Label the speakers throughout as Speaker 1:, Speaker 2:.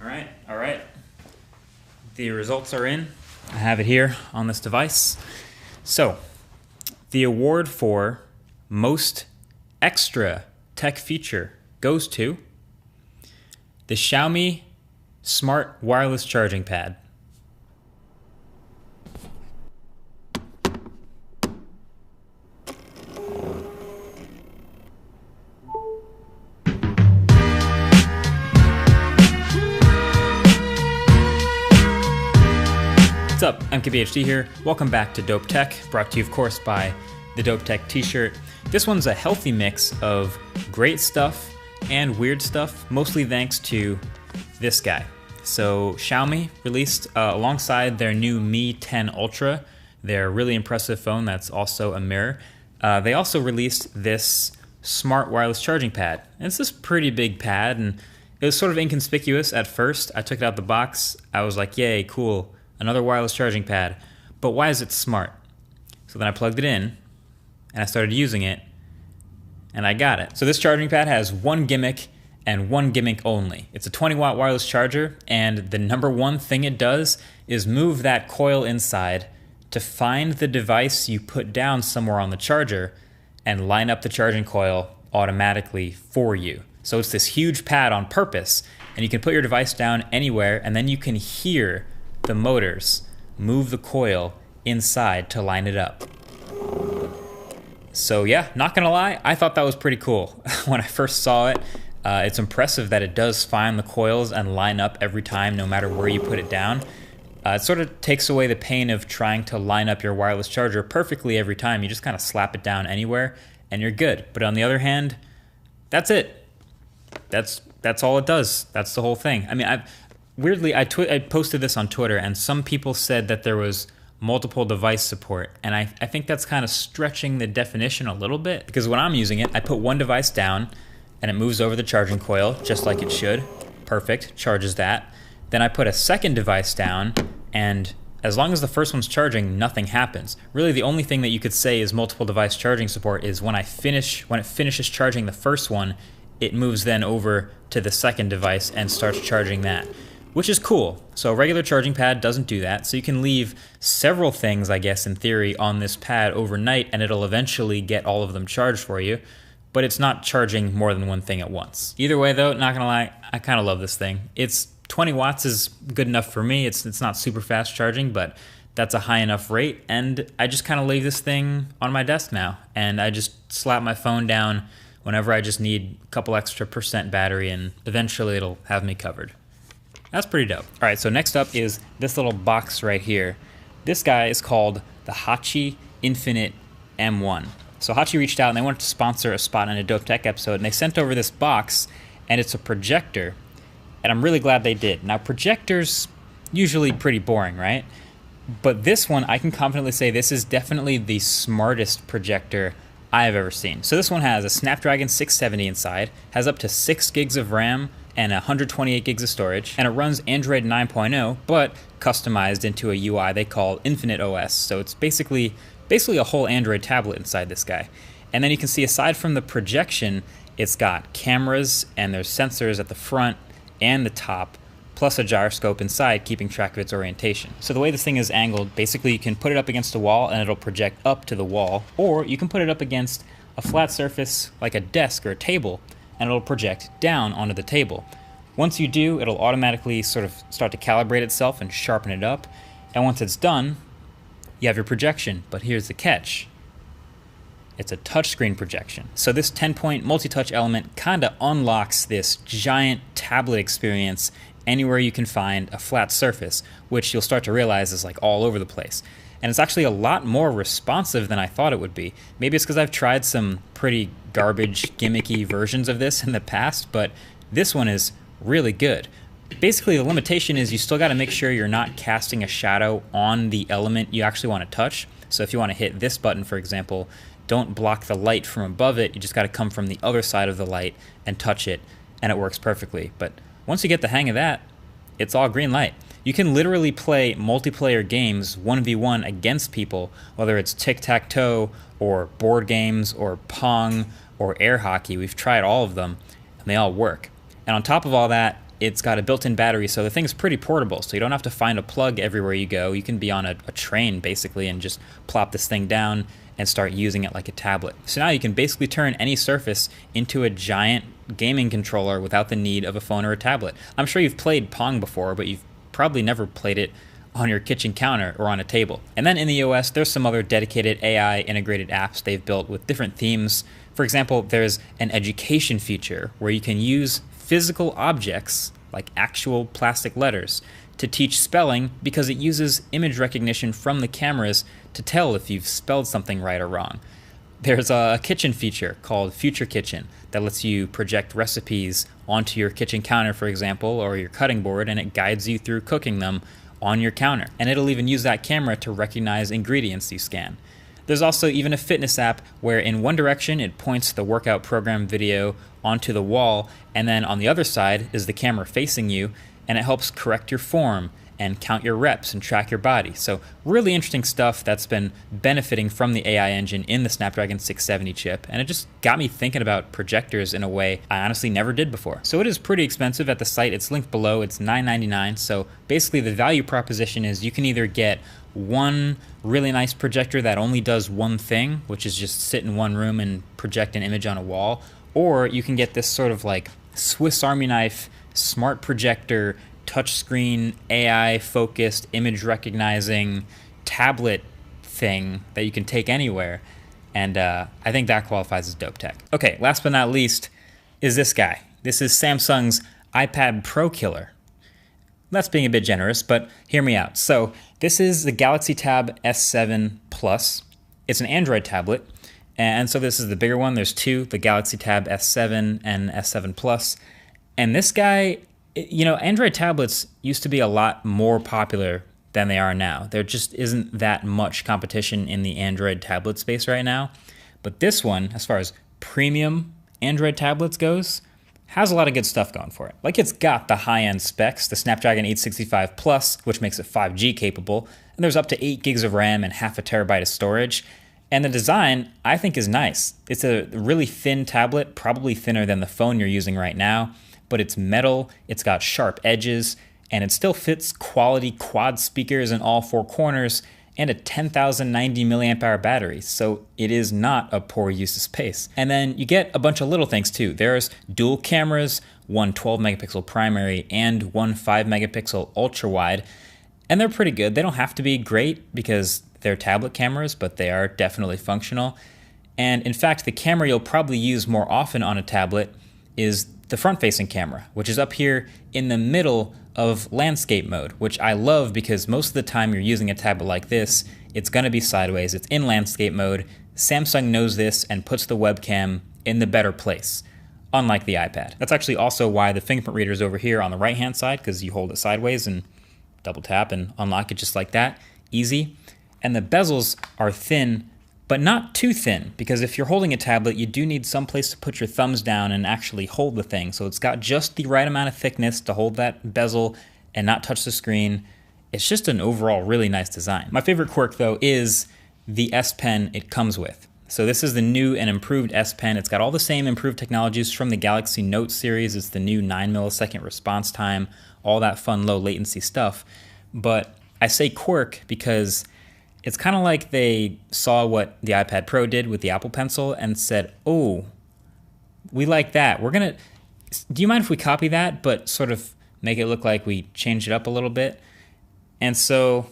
Speaker 1: All right. The results are in. I have it here on this device. So, the award for most extra tech feature goes to the Xiaomi Smart Wireless Charging Pad. What's up? MKBHD here. Welcome back to Dope Tech, brought to you, of course, by the Dope Tech t-shirt. This one's a healthy mix of great stuff and weird stuff, mostly thanks to this guy. So Xiaomi released, alongside their new Mi 10 Ultra, their really impressive phone that's also a mirror, they also released this smart wireless charging pad. And it's this pretty big pad, and it was sort of inconspicuous at first. I took it out the box. I was like, yay, cool. Another wireless charging pad, but why is it smart? So then I plugged it in, and I started using it, and I got it. So this charging pad has one gimmick, and one gimmick only. It's a 20-watt wireless charger, and the number one thing it does is move that coil inside to find the device you put down somewhere on the charger and line up the charging coil automatically for you. So it's this huge pad on purpose, and you can put your device down anywhere, and then you can hear the motors move the coil inside to line it up. So yeah, not gonna lie, I thought that was pretty cool. When I first saw it, it's impressive that it does find the coils and line up every time, no matter where you put it down. It sort of takes away the pain of trying to line up your wireless charger perfectly every time. You just kind of slap it down anywhere and you're good. But on the other hand, that's it. That's all it does. That's the whole thing. I mean, weirdly, I posted this on Twitter, and some people said that there was multiple device support, and I think that's kind of stretching the definition a little bit, because when I'm using it, I put one device down, and it moves over the charging coil, just like it should. Perfect, charges that. Then I put a second device down, and as long as the first one's charging, nothing happens. Really, the only thing that you could say is multiple device charging support is when it finishes charging the first one, it moves then over to the second device and starts charging that, which is cool. So a regular charging pad doesn't do that, so you can leave several things, I guess, in theory, on this pad overnight, and it'll eventually get all of them charged for you, but it's not charging more than one thing at once. Either way, though, not gonna lie, I kind of love this thing. It's 20 watts is good enough for me. It's not super fast charging, but that's a high enough rate, and I just kind of leave this thing on my desk now, and I just slap my phone down whenever I just need a couple extra % battery, and eventually it'll have me covered. That's pretty dope. All right, so next up is this little box right here. This guy is called the Hachi Infinite M1. So Hachi reached out and they wanted to sponsor a spot in a Dope Tech episode, and they sent over this box, and it's a projector, and I'm really glad they did. Now, projectors usually pretty boring, right? But this one, I can confidently say this is definitely the smartest projector I've ever seen. So this one has a Snapdragon 670 inside, has up to 6 gigs of RAM, and 128 gigs of storage, and it runs Android 9.0, but customized into a UI they call Infinite OS. So it's basically a whole Android tablet inside this guy. And then you can see, aside from the projection, it's got cameras, and there's sensors at the front and the top, plus a gyroscope inside keeping track of its orientation. So the way this thing is angled, basically you can put it up against a wall and it'll project up to the wall, or you can put it up against a flat surface like a desk or a table, and it'll project down onto the table. Once you do, it'll automatically sort of start to calibrate itself and sharpen it up. And once it's done, you have your projection. But here's the catch. It's a touchscreen projection. So this 10-point multi-touch element kind of unlocks this giant tablet experience anywhere you can find a flat surface, which you'll start to realize is like all over the place. And it's actually a lot more responsive than I thought it would be. Maybe it's because I've tried some pretty garbage, gimmicky versions of this in the past, but this one is really good. Basically, the limitation is you still got to make sure you're not casting a shadow on the element you actually want to touch. So if you want to hit this button, for example, don't block the light from above it. You just got to come from the other side of the light and touch it, and it works perfectly. But once you get the hang of that, it's all green light. You can literally play multiplayer games 1v1 against people, whether it's tic-tac-toe or board games or Pong or air hockey. We've tried all of them, and they all work. And on top of all that, it's got a built-in battery, so the thing's pretty portable, so you don't have to find a plug everywhere you go. You can be on a train, basically, and just plop this thing down and start using it like a tablet. So now you can basically turn any surface into a giant gaming controller without the need of a phone or a tablet. I'm sure you've played Pong before, but you've probably never played it on your kitchen counter or on a table. And then in the OS, there's some other dedicated AI integrated apps they've built with different themes. For example, there's an education feature where you can use physical objects, like actual plastic letters, to teach spelling because it uses image recognition from the cameras to tell if you've spelled something right or wrong. There's a kitchen feature called Future Kitchen that lets you project recipes onto your kitchen counter, for example, or your cutting board, and it guides you through cooking them on your counter. And it'll even use that camera to recognize ingredients you scan. There's also even a fitness app where in one direction it points the workout program video onto the wall, and then on the other side is the camera facing you, and it helps correct your form and count your reps and track your body. So really interesting stuff that's been benefiting from the AI engine in the Snapdragon 670 chip, and it just got me thinking about projectors in a way I honestly never did before. So it is pretty expensive at the site. It's linked below. It's $9.99. So basically the value proposition is you can either get one really nice projector that only does one thing, which is just sit in one room and project an image on a wall, or you can get this sort of like Swiss Army knife smart projector, touchscreen, AI-focused, image-recognizing tablet thing that you can take anywhere. And I think that qualifies as dope tech. Okay, last but not least is this guy. This is Samsung's iPad Pro killer. That's being a bit generous, but hear me out. So this is the Galaxy Tab S7 Plus. It's an Android tablet, and so this is the bigger one. There's two, the Galaxy Tab S7 and S7 Plus. And this guy, you know, Android tablets used to be a lot more popular than they are now. There just isn't that much competition in the Android tablet space right now. But this one, as far as premium Android tablets goes, has a lot of good stuff going for it. Like, it's got the high-end specs, the Snapdragon 865 Plus, which makes it 5G capable, and there's up to 8 gigs of RAM and half a terabyte of storage. And the design, I think, is nice. It's a really thin tablet, probably thinner than the phone you're using right now, but it's metal, it's got sharp edges, and it still fits quality quad speakers in all four corners and a 10,090 milliamp hour battery, so it is not a poor use of space. And then you get a bunch of little things too. There's dual cameras, one 12 megapixel primary and one 5 megapixel ultra wide, and they're pretty good. They don't have to be great because they're tablet cameras, but they are definitely functional. And in fact, the camera you'll probably use more often on a tablet is the front-facing camera, which is up here in the middle of landscape mode, which I love because most of the time you're using a tablet like this, it's going to be sideways, it's in landscape mode. Samsung knows this and puts the webcam in the better place, unlike the iPad. That's actually also why the fingerprint reader is over here on the right-hand side, because you hold it sideways and double tap and unlock it just like that, easy. And the bezels are thin, but not too thin, because if you're holding a tablet, you do need some place to put your thumbs down and actually hold the thing. So it's got just the right amount of thickness to hold that bezel and not touch the screen. It's just an overall really nice design. My favorite quirk, though, is the S Pen it comes with. So this is the new and improved S Pen. It's got all the same improved technologies from the Galaxy Note series. It's the new 9 millisecond response time, all that fun low latency stuff. But I say quirk because it's kind of like they saw what the iPad Pro did with the Apple Pencil and said, oh, we like that. Do you mind if we copy that, but sort of make it look like we changed it up a little bit? And so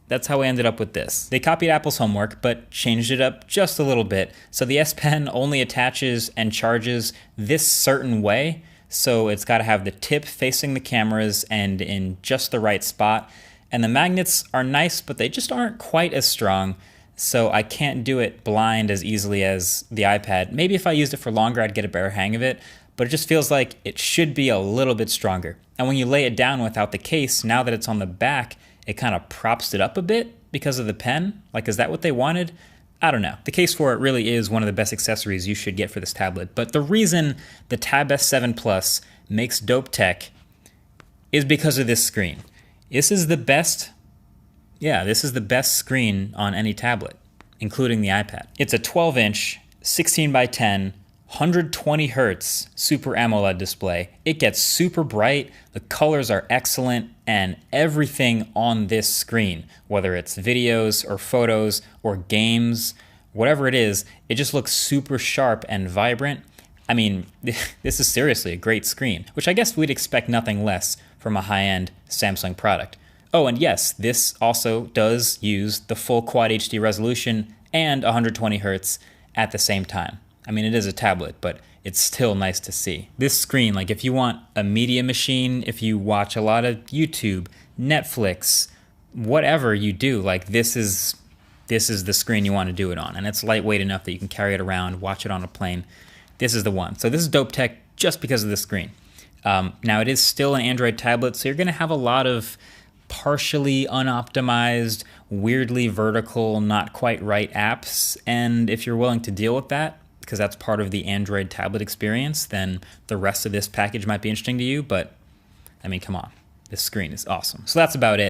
Speaker 1: that's how we ended up with this. They copied Apple's homework, but changed it up just a little bit. So the S Pen only attaches and charges this certain way. So it's got to have the tip facing the cameras and in just the right spot. And the magnets are nice, but they just aren't quite as strong, so I can't do it blind as easily as the iPad. Maybe if I used it for longer, I'd get a better hang of it, but it just feels like it should be a little bit stronger. And when you lay it down without the case, now that it's on the back, it kind of props it up a bit because of the pen. Like, is that what they wanted? I don't know. The case for it really is one of the best accessories you should get for this tablet, but the reason the Tab S7 Plus makes dope tech is because of this screen. This is the best screen on any tablet, including the iPad. It's a 12-inch, 16 by 10 120 hertz Super AMOLED display. It gets super bright, the colors are excellent, and everything on this screen, whether it's videos or photos or games, whatever it is, it just looks super sharp and vibrant. I mean, this is seriously a great screen, which I guess we'd expect nothing less from a high-end Samsung product. Oh, and yes, this also does use the full Quad HD resolution and 120 hertz at the same time. I mean, it is a tablet, but it's still nice to see. This screen, like if you want a media machine, if you watch a lot of YouTube, Netflix, whatever you do, like this is the screen you want to do it on. And it's lightweight enough that you can carry it around, watch it on a plane. This is the one. So this is dope tech just because of the screen. Now it is still an Android tablet, so you're gonna have a lot of partially unoptimized, weirdly vertical, not quite right apps. And if you're willing to deal with that, because that's part of the Android tablet experience, then the rest of this package might be interesting to you. But I mean, come on, this screen is awesome. So that's about it.